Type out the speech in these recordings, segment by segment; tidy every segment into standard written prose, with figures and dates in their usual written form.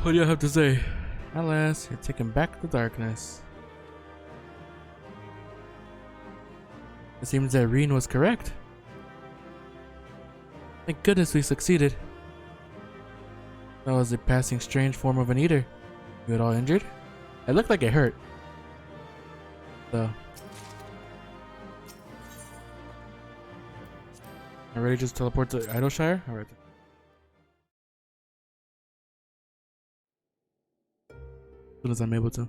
What do you have to say? Alas, you're taken back to darkness. It seems that Reen was correct. Thank goodness we succeeded. That was a passing strange form of an eater. You at all injured? It looked like it hurt. So. I'm ready to just teleport to Idleshire? Alright. As soon as I'm able to.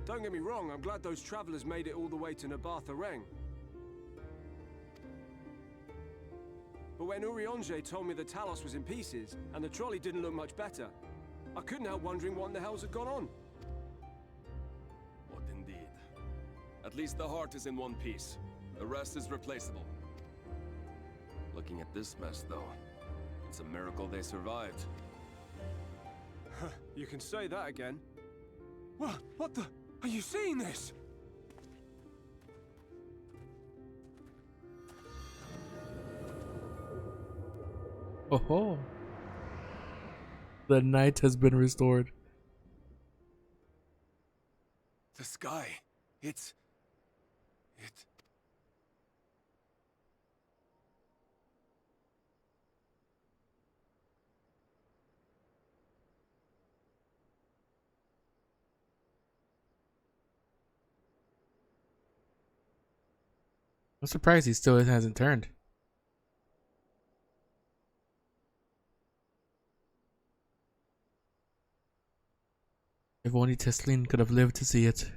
Don't get me wrong, I'm glad those travelers made it all the way to Nabartha Reng. But when Urianger told me the Talos was in pieces, and the trolley didn't look much better, I couldn't help wondering what in the hell's had gone on. What indeed? At least the heart is in one piece. The rest is replaceable. Looking at this mess, though, it's a miracle they survived. You can say that again. What the? Are you seeing this? Oh ho! The night has been restored. The sky, it... I'm surprised he still hasn't turned. If only Tesleen could have lived to see it.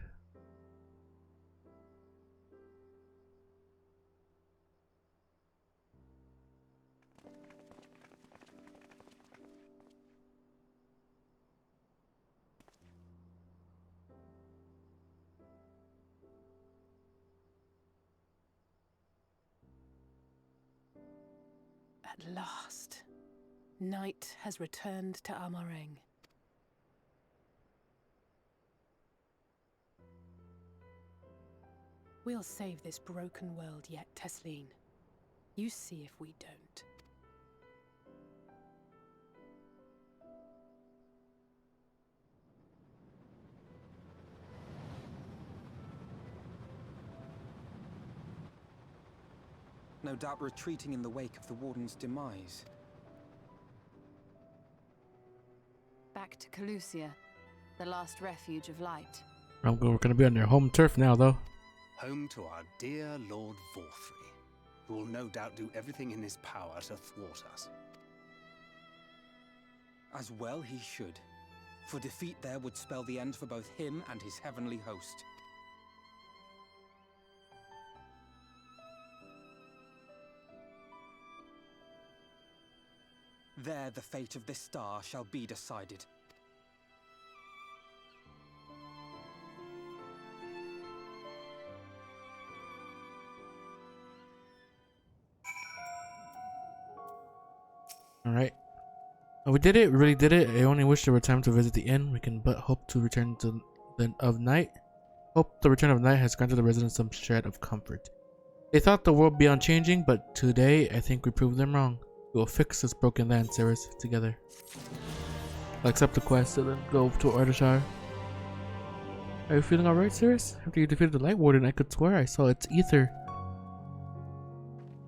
At last, night has returned to Amareng. We'll save this broken world yet, Tesleen. You see if we don't. No doubt retreating in the wake of the Warden's demise. Back to Calusia, the last refuge of light. We're gonna be on their home turf now, though. Home to our dear Lord Vorthry, who will no doubt do everything in his power to thwart us. As well he should, for defeat there would spell the end for both him and his heavenly host. There the fate of this star shall be decided. Alright. We did it. We really did it. I only wish there were time to visit the inn. We can but hope to return to the of night. Hope the return of night has granted the residents some shred of comfort. They thought the world would be unchanging, but today I think we proved them wrong. We will fix this broken land, Ceres, together. I'll accept the quest and then go to Ardashar. Are you feeling alright, Ceres? After you defeated the Light Warden, I could swear I saw its ether.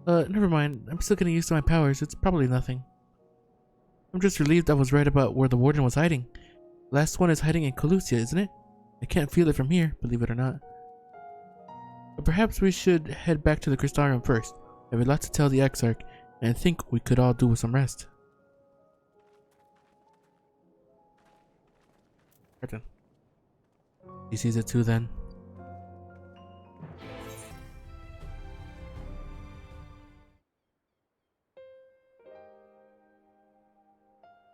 Never mind. I'm still getting used to my powers. It's probably nothing. I'm just relieved I was right about where the Warden was hiding. The last one is hiding in Calusia, isn't it? I can't feel it from here, believe it or not. But perhaps we should head back to the Crystarium first. I have a lot to tell the Exarch, and I think we could all do with some rest. Curtain. He sees it too then.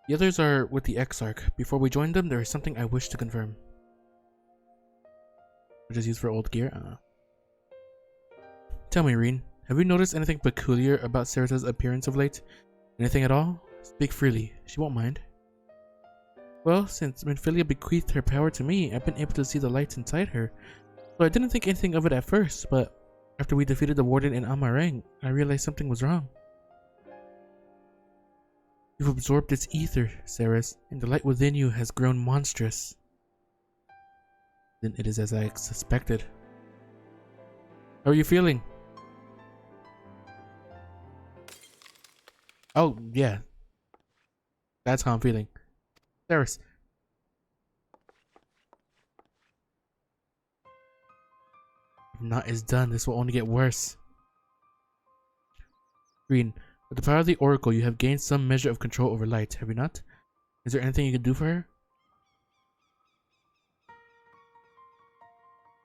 The others are with the Exarch. Before we join them, there is something I wish to confirm. Which is used for old gear. Tell me, Reen, have you noticed anything peculiar about Ceres' appearance of late? Anything at all? Speak freely. She won't mind. Well, since Minfilia bequeathed her power to me, I've been able to see the lights inside her. So I didn't think anything of it at first, but after we defeated the warden in Amarang, I realized something was wrong. You've absorbed its ether, Ceres, and the light within you has grown monstrous. Then it is as I suspected. How are you feeling? Oh, yeah. That's how I'm feeling. Ceres. If not is done, this will only get worse. Green. With the power of the Oracle, you have gained some measure of control over light, have you not? Is there anything you can do for her?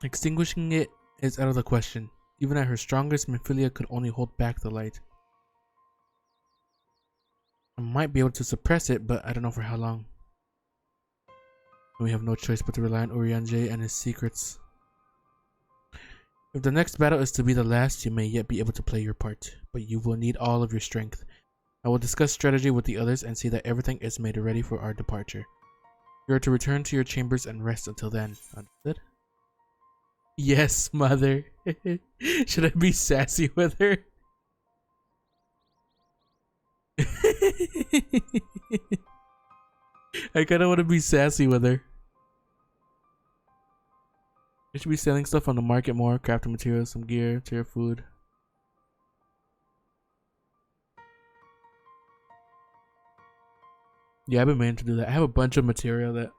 Extinguishing it is out of the question. Even at her strongest, Minfilia could only hold back the light. I might be able to suppress it, but I don't know for how long. And we have no choice but to rely on Urianger and his secrets. If the next battle is to be the last, you may yet be able to play your part, but you will need all of your strength. I will discuss strategy with the others and see that everything is made ready for our departure. You are to return to your chambers and rest until then. Understood? Yes, mother. Should I be sassy with her? I kinda wanna be sassy with her. I should be selling stuff on the market more, crafting materials, some gear, tier food. Yeah, I've been meaning to do that. I have a bunch of material that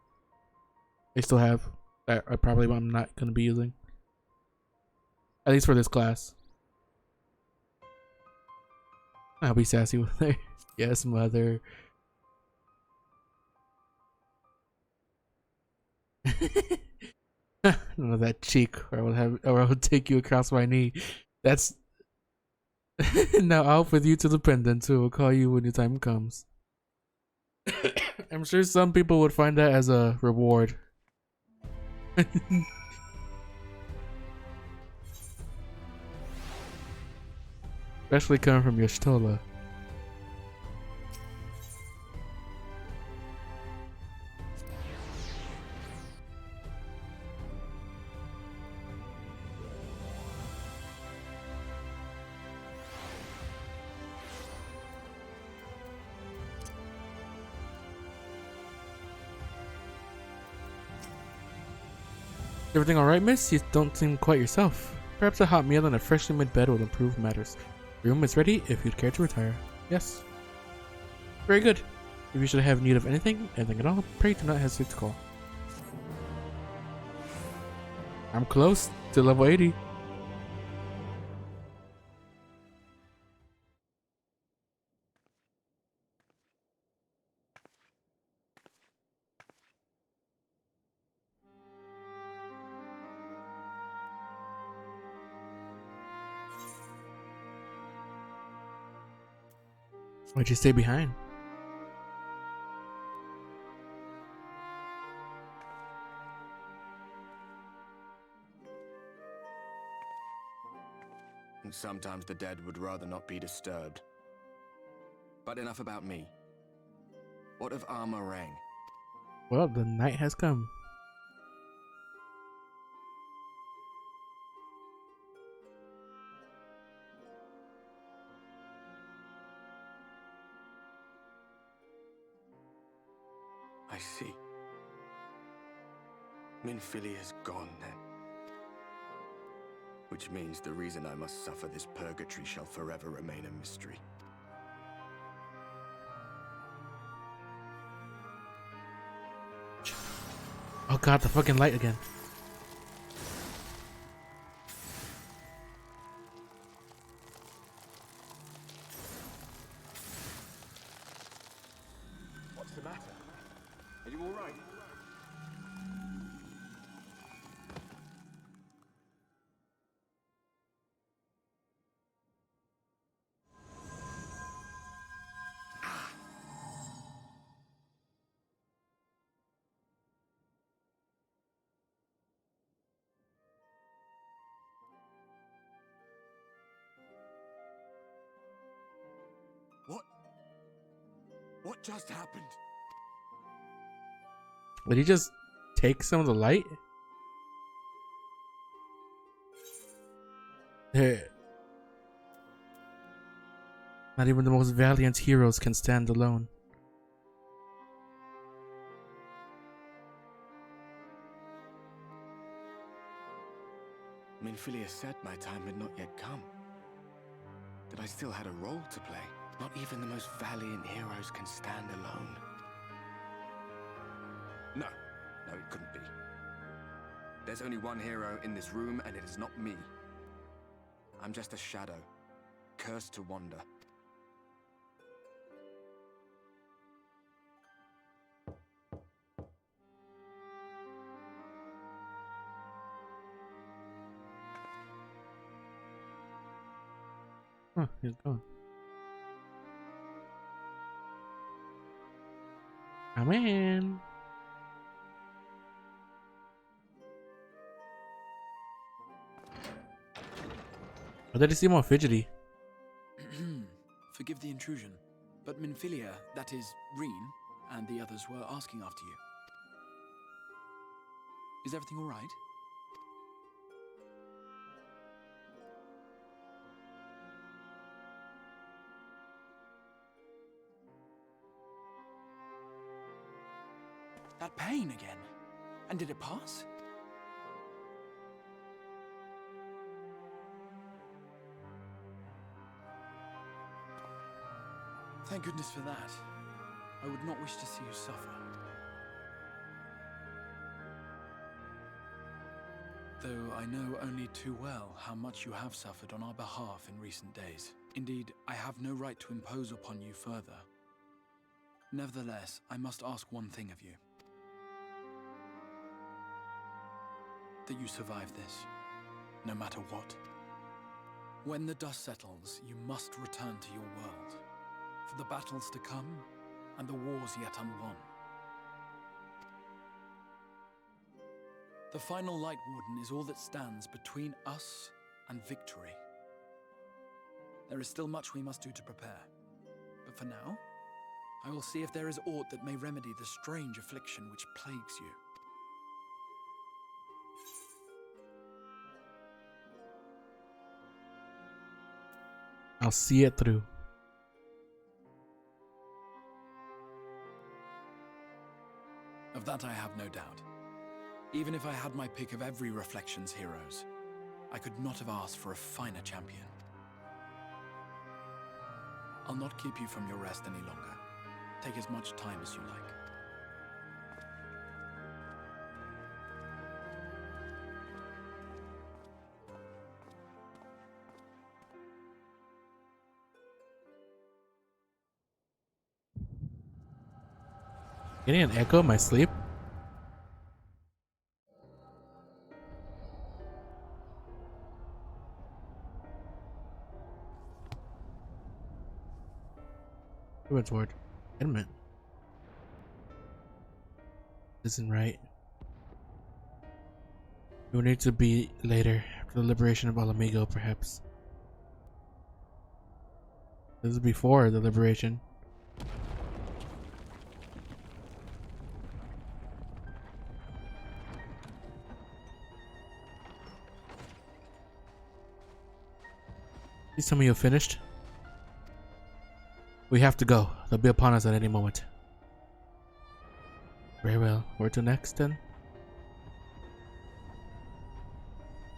I still have that I'm not gonna be using. At least for this class. I'll be sassy with her. Yes, mother. None of that cheek, or I will take you across my knee. That's now out with you to the pendant too. We'll call you when your time comes. I'm sure some people would find that as a reward. Especially coming from Yashtola. Everything alright, miss? You don't seem quite yourself. Perhaps a hot meal and a freshly made bed will improve matters. Your room is ready if you'd care to retire. Yes. Very good. If you should have need of anything at all, pray do not hesitate to call. I'm close to level 80. Why'd you stay behind? And sometimes the dead would rather not be disturbed. But enough about me. What of Amarang? Well, the night has come. I see. Minfilia's gone then. Which means the reason I must suffer this purgatory shall forever remain a mystery. Oh god, the fucking light again. What's the matter? Are you all right? What just happened? Did he just take some of the light? Hey. Not even the most valiant heroes can stand alone. Minfilia said my time had not yet come. That I still had a role to play. Not even the most valiant heroes can stand alone. No, it couldn't be. There's only one hero in this room, and it is not me. I'm just a shadow, cursed to wander. Huh, he's gone. Come in. Why did he seem more fidgety? Forgive the intrusion, but Minfilia, that is, Reen, and the others were asking after you. Is everything all right? That pain again. And did it pass? Thank goodness for that. I would not wish to see you suffer. Though I know only too well how much you have suffered on our behalf in recent days. Indeed, I have no right to impose upon you further. Nevertheless, I must ask one thing of you. That you survive this, no matter what. When the dust settles, you must return to your world, for the battles to come, and the wars yet unwon. The final Light Warden is all that stands between us and victory. There is still much we must do to prepare, but for now, I will see if there is aught that may remedy the strange affliction which plagues you. I'll see it through. Of that I have no doubt. Even if I had my pick of every Reflection's heroes, I could not have asked for a finer champion. I'll not keep you from your rest any longer. Take as much time as you like. Getting an echo in my sleep? What's word? Wait a minute. Isn't right. It will need to be later, after the liberation of Alamigo, perhaps. This is before the liberation. Please tell me you're finished. We have to go. They'll be upon us at any moment. Very well. Where to next then?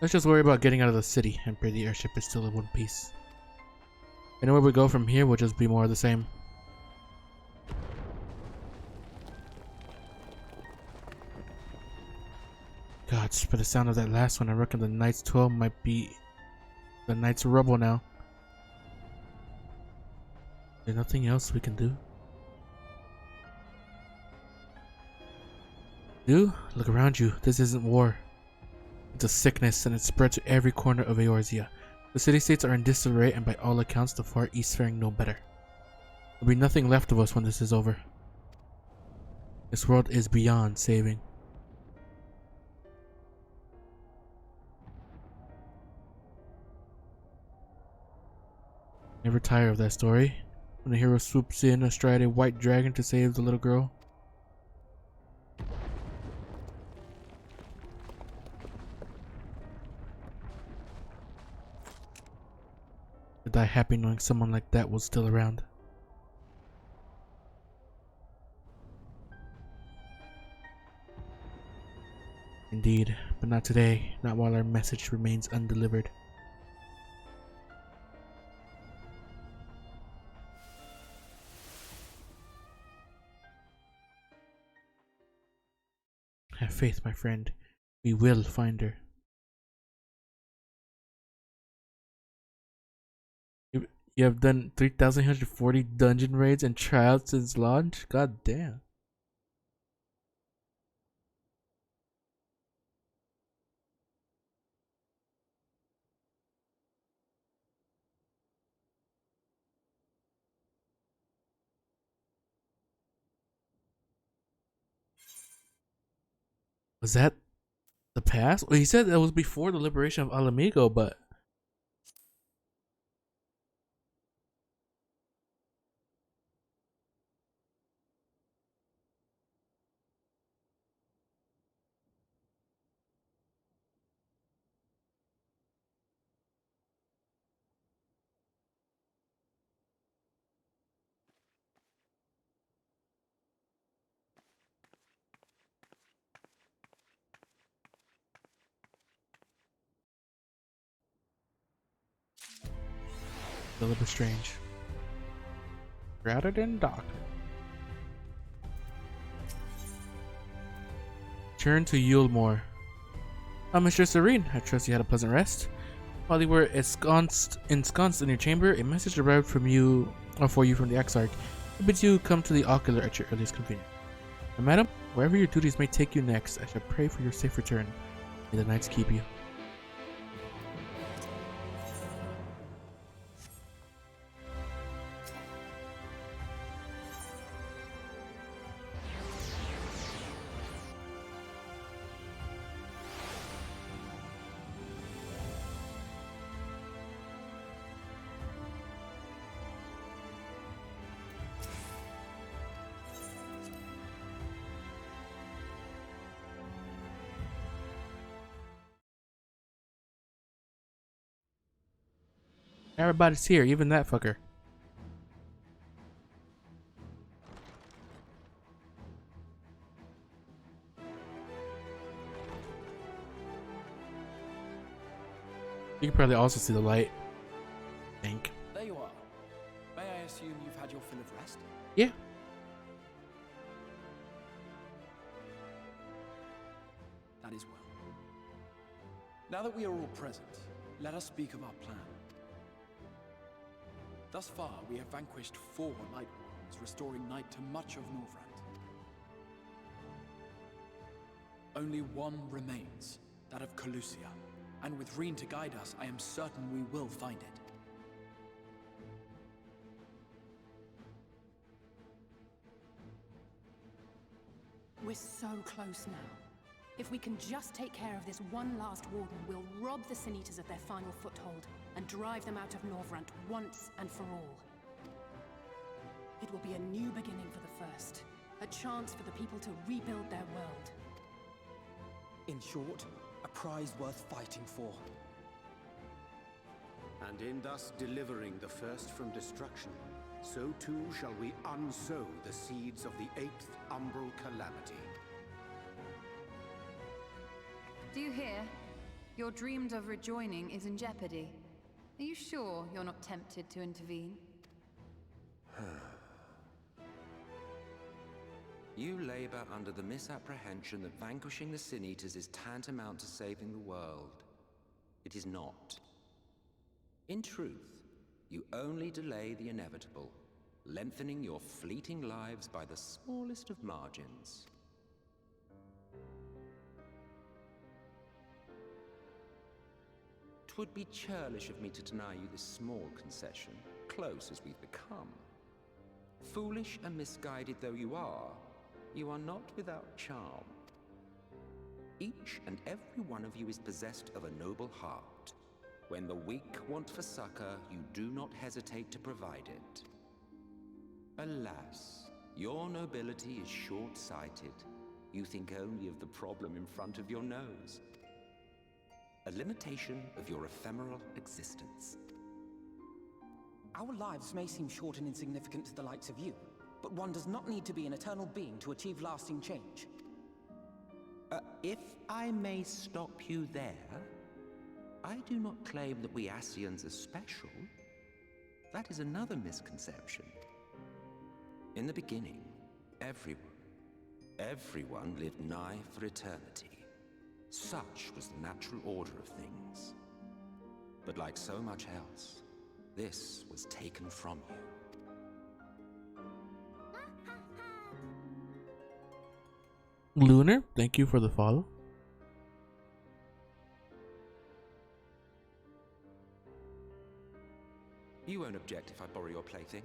Let's just worry about getting out of the city and pray the airship is still in one piece. Anywhere we go from here will just be more of the same. Gods, by the sound of that last one, I reckon the Knight's 12 might be the Knight's rubble now. There's nothing else we can do. Look around you. This isn't war. It's a sickness, and it's spread to every corner of Eorzea. The city-states are in disarray, and by all accounts, the Far East faring no better. There'll be nothing left of us when this is over. This world is beyond saving. Never tire of that story. When a hero swoops in astride a white dragon to save the little girl. would die happy knowing someone like that was still around. Indeed, but not today, not while our message remains undelivered. Have faith, my friend. We will find her. You have done 3,140 dungeon raids and trials since launch? God damn. Was that the past? Well, he said that was before the liberation of Alamigo, but a little bit strange. Rather than dark. Turn to Eulmore. Mr. Serene, I trust you had a pleasant rest. While you were ensconced in your chamber, a message arrived from you, or for you from the Exarch. It bids you come to the Ocular at your earliest convenience. And madam, wherever your duties may take you next, I shall pray for your safe return. May the knights keep you. Everybody's here, even that fucker. You can probably also see the light. I think. There you are. May I assume you've had your fill of rest? Yeah. That is well. Now that we are all present, let us speak of our plan. Thus far, we have vanquished 4 Light Wardens, restoring Night to much of Northrend. Only one remains, that of Colusia, and with Reen to guide us, I am certain we will find it. We're so close now. If we can just take care of this one last warden, we'll rob the Sin Eaters of their final foothold and drive them out of Northrend once and for all. It will be a new beginning for the First, a chance for the people to rebuild their world. In short, a prize worth fighting for. And in thus delivering the First from destruction, so too shall we unsow the seeds of the 8th Umbral Calamity. Do you hear? Your dreamed of rejoining is in jeopardy. Are you sure you're not tempted to intervene? You labor under the misapprehension that vanquishing the Sin Eaters is tantamount to saving the world. It is not. In truth, you only delay the inevitable, lengthening your fleeting lives by the smallest of margins. Twould be churlish of me to deny you this small concession, close as we've become. Foolish and misguided though you are not without charm. Each and every one of you is possessed of a noble heart. When the weak want for succor, you do not hesitate to provide it. Alas, your nobility is short-sighted. You think only of the problem in front of your nose. A limitation of your ephemeral existence. Our lives may seem short and insignificant to the likes of you, but one does not need to be an eternal being to achieve lasting change. If I may stop you there, I do not claim that we Ascians are special. That is another misconception. In the beginning, everyone lived nigh for eternity. Such was the natural order of things. But like so much else, this was taken from you. Lunar, thank you for the follow. You won't object if I borrow your plaything?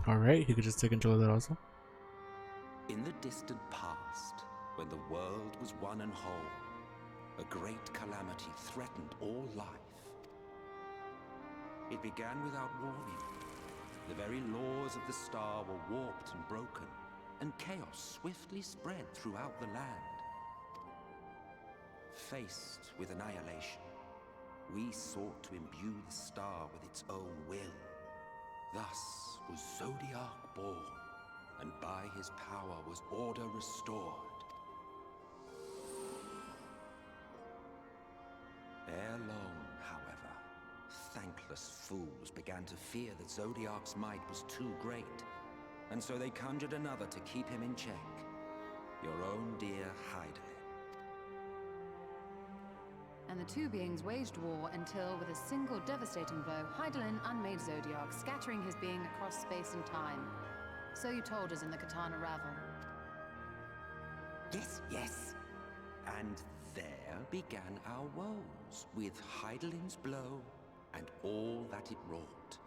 Alright, he could just take control of that also. In the distant past, when the world was one and whole, a great calamity threatened all life. It began without warning. The very laws of the star were warped and broken, and chaos swiftly spread throughout the land. Faced with annihilation, we sought to imbue the star with its own will. Thus was Zodiac born, and by his power was order restored. Ere long, however, thankless fools began to fear that Zodiac's might was too great, and so they conjured another to keep him in check. Your own dear Hydaelyn. And the two beings waged war until, with a single devastating blow, Hydaelyn unmade Zodiac, scattering his being across space and time. So you told us in the Katana Ravel. Yes. And there began our woes, with Hydaelyn's blow and all that it wrought.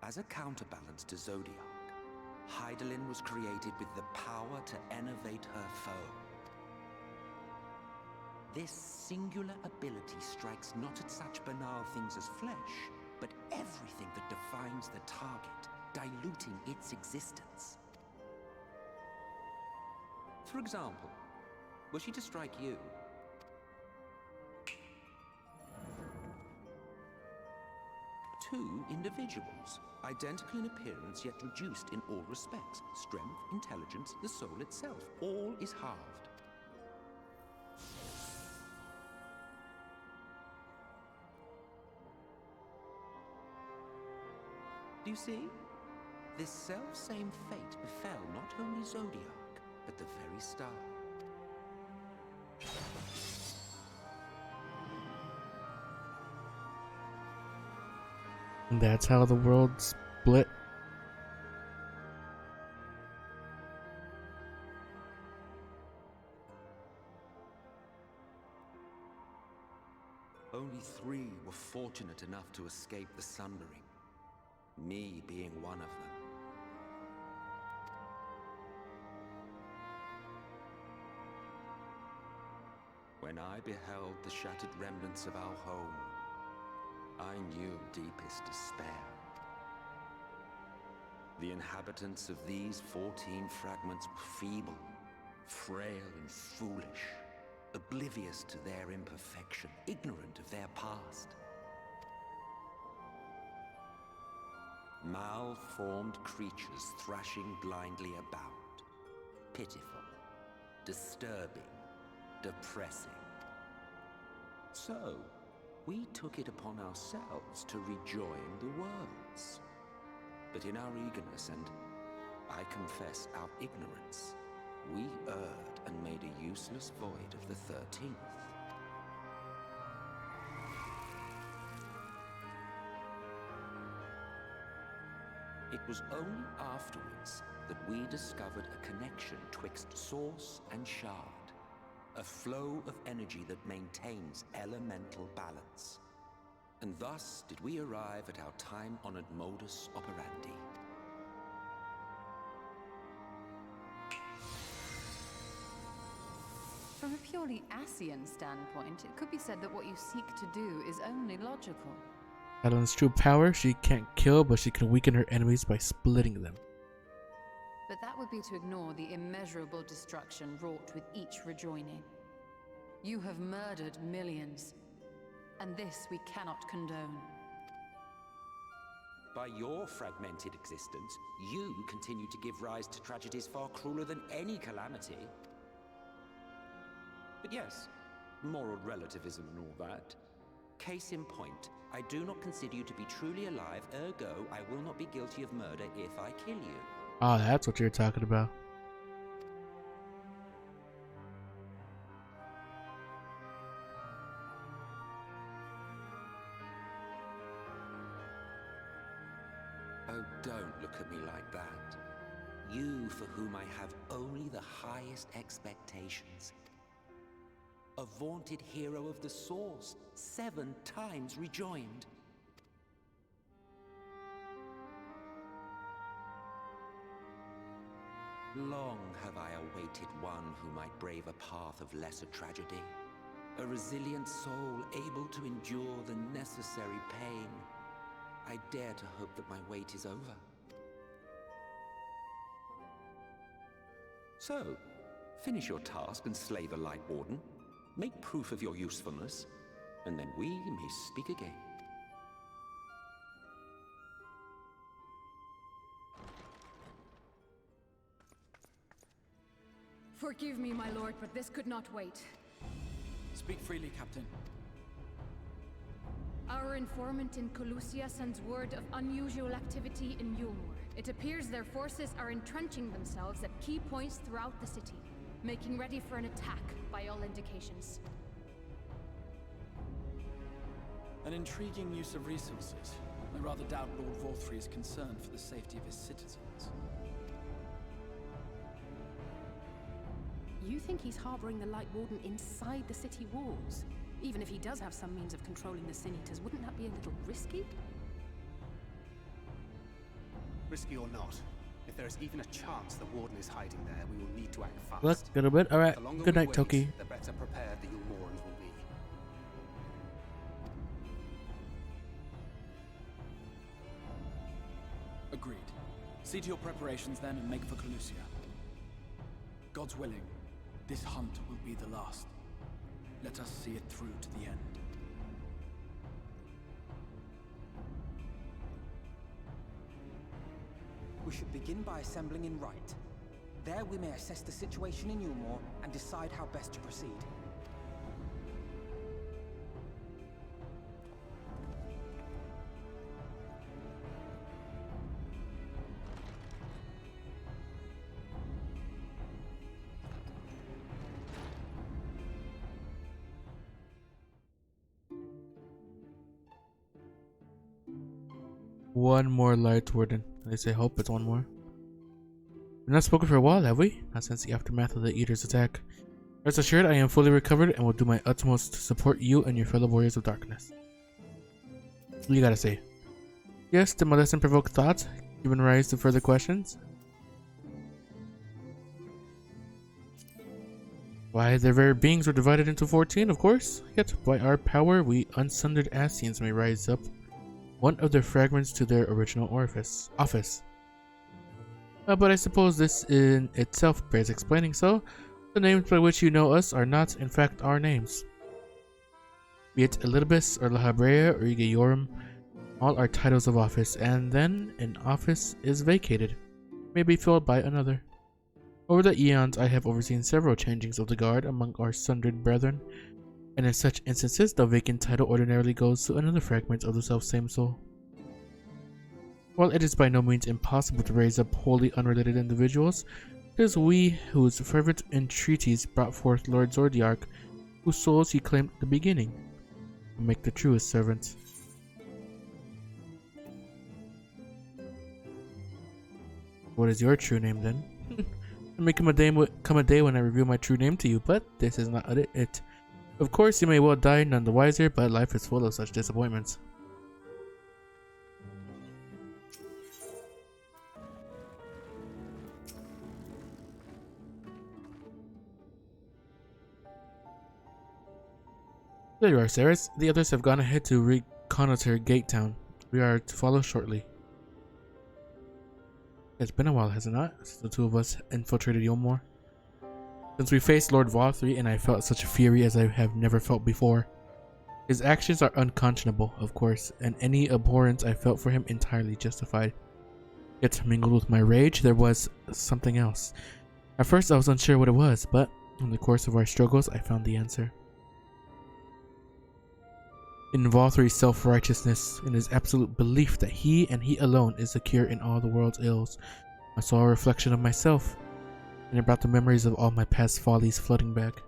As a counterbalance to Zodiac, Hydaelyn was created with the power to enervate her foe. This singular ability strikes not at such banal things as flesh, but everything that defines the target, diluting its existence. For example, were she to strike you, two individuals, identical in appearance yet reduced in all respects, strength, intelligence, the soul itself, all is halved. Do you see? This self-same fate befell not only Zodiac, but the very star. And that's how the world split. Only 3 were fortunate enough to escape the Sundering. Me being one of them. When I beheld the shattered remnants of our home, I knew deepest despair. The inhabitants of these 14 fragments were feeble, frail and foolish, oblivious to their imperfection, ignorant of their past. Malformed creatures thrashing blindly about. Pitiful, disturbing, depressing. So, we took it upon ourselves to rejoin the worlds. But in our eagerness and, I confess, our ignorance, we erred and made a useless void of the 13th. It was only afterwards that we discovered a connection twixt source and shard, a flow of energy that maintains elemental balance. And thus did we arrive at our time-honored modus operandi. From a purely Ascian standpoint, it could be said that what you seek to do is only logical. Hydaelyn's true power, she can't kill, but she can weaken her enemies by splitting them. But that would be to ignore the immeasurable destruction wrought with each rejoining. You have murdered millions, and this we cannot condone. By your fragmented existence, you continue to give rise to tragedies far crueler than any calamity. But yes, moral relativism and all that. Case in point, I do not consider you to be truly alive, ergo I will not be guilty of murder if I kill you. Oh, that's what you're talking about. Oh, don't look at me like that. You for whom I have only the highest expectations. A vaunted hero of the Source, 7 times rejoined. Long have I awaited one who might brave a path of lesser tragedy. A resilient soul able to endure the necessary pain. I dare to hope that my wait is over. So, finish your task and slay the Light Warden. Make proof of your usefulness, and then we may speak again. Forgive me, my lord, but this could not wait. Speak freely, Captain. Our informant in Colusia sends word of unusual activity in Eulmore. It appears their forces are entrenching themselves at key points throughout the city, making ready for an attack by all indications. An intriguing use of resources. I rather doubt Lord Vorthry is concerned for the safety of his citizens. You think he's harboring the Light Warden inside the city walls? Even if he does have some means of controlling the Sin Eaters, wouldn't that be a little risky? Risky or not, if there is even a chance the Warden is hiding there, we will need to act fast. Look, a little bit. Alright. The longer Good we night, wait, Toki. the better prepared the Eulmorans will be. Agreed. See to your preparations then and make for Colusia. God's willing, this hunt will be the last. Let us see it through to the end. We should begin by assembling in Right. There we may assess the situation in Eulmore and decide how best to proceed. One more Light Warden. At least I hope it's one more. We've not spoken for a while, have we? Not since the aftermath of the Eater's attack. Rest assured, I am fully recovered and will do my utmost to support you and your fellow warriors of darkness. What do you gotta say? Yes, did my lesson provoke thought, giving rise to further questions? Why, their very beings were divided into 14, of course. Yet, by our power, we unsundered Ascians may rise up one of their fragments to their original office. But I suppose this in itself bears explaining, so the names by which you know us are not, in fact, our names. Be it Elidibus or La Habrea or Igaiorum, all are titles of office, and then an office is vacated, may be filled by another. Over the eons, I have overseen several changings of the guard among our sundered brethren, and in such instances, the vacant title ordinarily goes to another fragment of the self-same soul. While it is by no means impossible to raise up wholly unrelated individuals, it is we whose fervent entreaties brought forth Lord Zordiark, whose souls he claimed at the beginning, who make the truest servants. What is your true name then? There may come a day when I reveal my true name to you, but this is not it. Of course, you may well die none the wiser, but life is full of such disappointments. There you are, Ceres. The others have gone ahead to reconnoiter Gate Town. We are to follow shortly. It's been a while, has it not? Since the two of us infiltrated Eulmore. Since we faced Lord Vothry, and I felt such fury as I have never felt before. His actions are unconscionable, of course, and any abhorrence I felt for him entirely justified. Yet mingled with my rage, there was something else. At first I was unsure what it was, but in the course of our struggles, I found the answer. In Vothry's self-righteousness, in his absolute belief that he and he alone is the cure in all the world's ills, I saw a reflection of myself, and it brought the memories of all my past follies flooding back.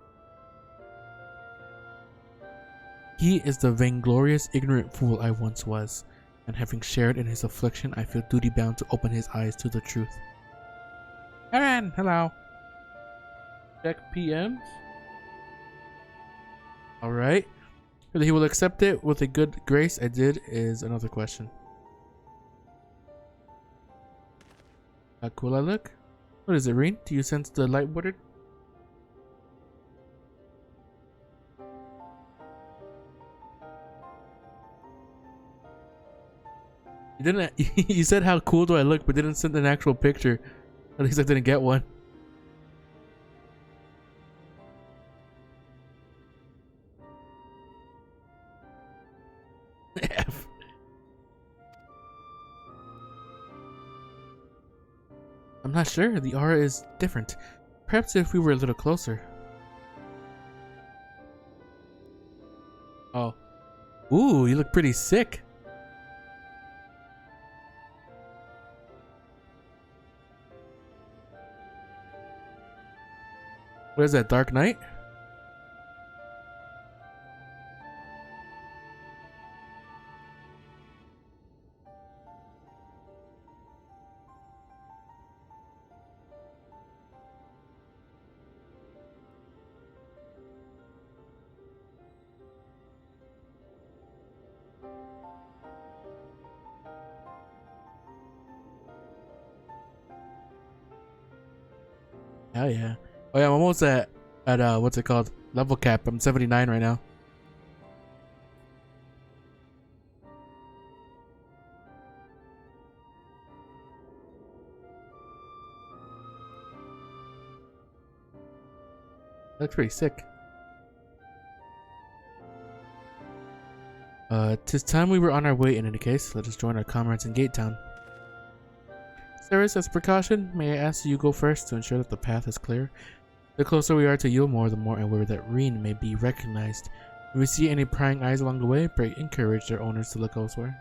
He is the vainglorious, ignorant fool I once was, and having shared in his affliction, I feel duty-bound to open his eyes to the truth. Aaron, hello. Check PMs. Alright. Whether he will accept it with a good grace I did is another question. How cool I look? What is it, Reen? Do you sense the light warded? You didn't. You said how cool do I look, but didn't send an actual picture. At least I didn't get one. F. I'm not sure. The aura is different. Perhaps if we were a little closer. Oh. Ooh, you look pretty sick. What is that, Dark Knight? Hell yeah. Oh yeah, I'm almost at what's it called? Level cap. I'm 79 right now. That's pretty sick. 'Tis time we were on our way in any case. Let us join our comrades in Gate Town. Ceres, as precaution, may I ask you go first to ensure that the path is clear? The closer we are to Eulmore, the more I worry that Reen may be recognized. If we see any prying eyes along the way, pray encourage their owners to look elsewhere.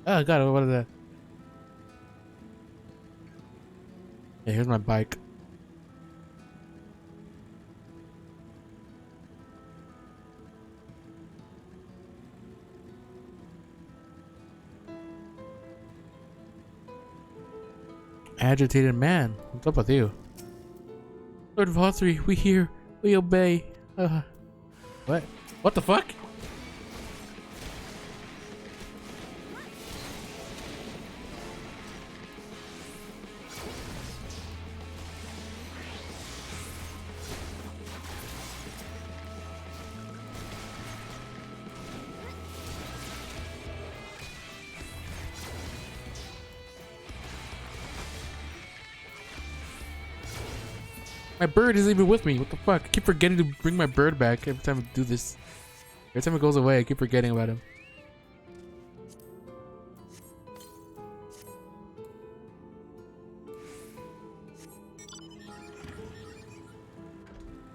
Oh god, what is that? Yeah, here's my bike. Agitated man, what's up with you? Lord Vothry, we hear, we obey. What? What the fuck? My bird isn't even with me. What the fuck? I keep forgetting to bring my bird back every time I do this. Every time it goes away, I keep forgetting about him.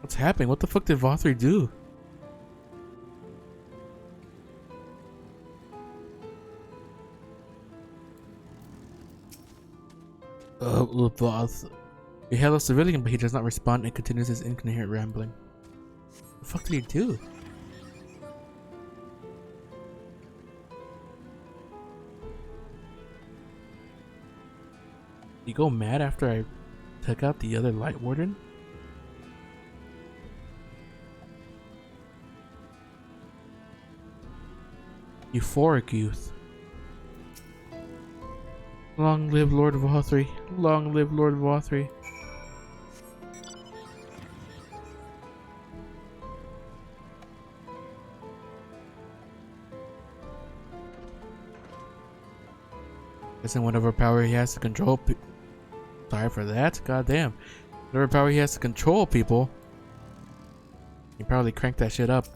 What's happening? What the fuck did Vothry do? Voth. We hail a civilian, but he does not respond and continues his incoherent rambling. What the fuck did he do? Did he go mad after I took out the other Light Warden? Euphoric youth. Long live Lord of all three. Long live Lord of all three. Isn't whatever power he has to control sorry for that? God damn. Whatever power he has to control people. He probably cranked that shit up.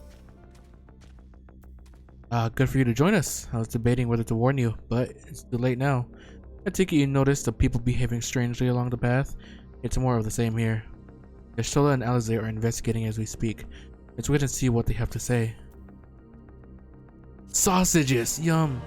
Good for you to join us. I was debating whether to warn you, but it's too late now. I take it you noticed the people behaving strangely along the path. It's more of the same here. Shola and Alizé are investigating as we speak. Let's wait and see what they have to say. Sausages! Yum!